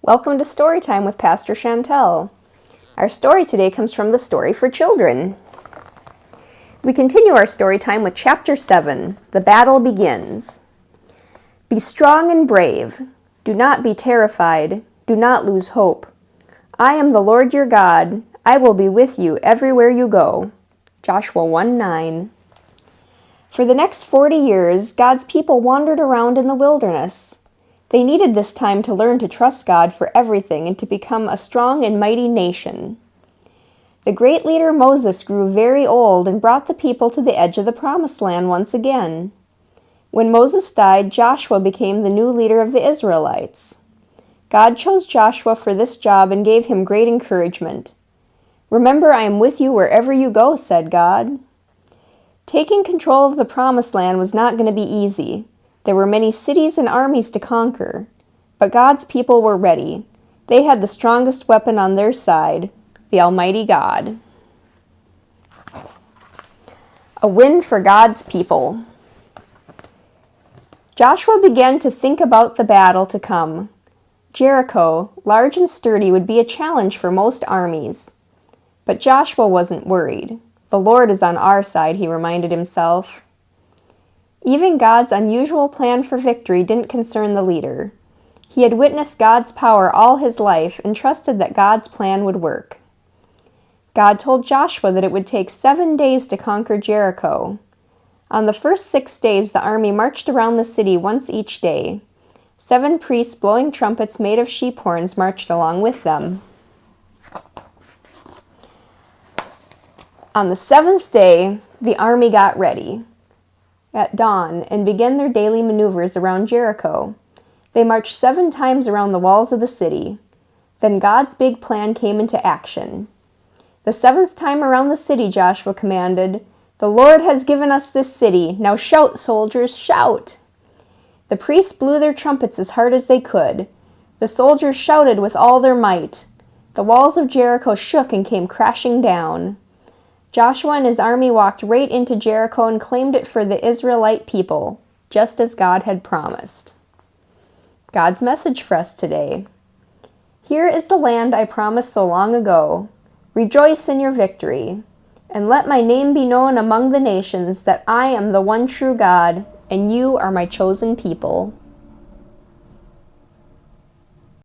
Welcome to Storytime with Pr Chantell. Our story today comes from the Story for Children. We continue our story time with Chapter 7, The Battle Begins. Be strong and brave. Do not be terrified. Do not lose hope. I am the Lord your God. I will be with you everywhere you go. Joshua 1:9. For the next 40 years, God's people wandered around in the wilderness. They needed this time to learn to trust God for everything and to become a strong and mighty nation. The great leader Moses grew very old and brought the people to the edge of the Promised Land once again. When Moses died, Joshua became the new leader of the Israelites. God chose Joshua for this job and gave him great encouragement. "Remember, I am with you wherever you go," said God. Taking control of the Promised Land was not going to be easy. There were many cities and armies to conquer, but God's people were ready. They had the strongest weapon on their side, the Almighty God. A win for God's people. Joshua began to think about the battle to come. Jericho, large and sturdy, would be a challenge for most armies. But Joshua wasn't worried. The Lord is on our side, he reminded himself. Even God's unusual plan for victory didn't concern the leader. He had witnessed God's power all his life and trusted that God's plan would work. God told Joshua that it would take 7 days to conquer Jericho. On the first 6 days, the army marched around the city once each day. 7 priests blowing trumpets made of sheep horns marched along with them. On the 7th day, the army got ready at dawn and began their daily maneuvers around Jericho. They marched 7 times around the walls of the city. Then God's big plan came into action. The 7th time around the city, Joshua commanded, "The Lord has given us this city. Now shout, soldiers, shout!" The priests blew their trumpets as hard as they could. The soldiers shouted with all their might. The walls of Jericho shook and came crashing down. Joshua and his army walked right into Jericho and claimed it for the Israelite people, just as God had promised. God's message for us today. Here is the land I promised so long ago. Rejoice in your victory, and let my name be known among the nations that I am the one true God, and you are my chosen people.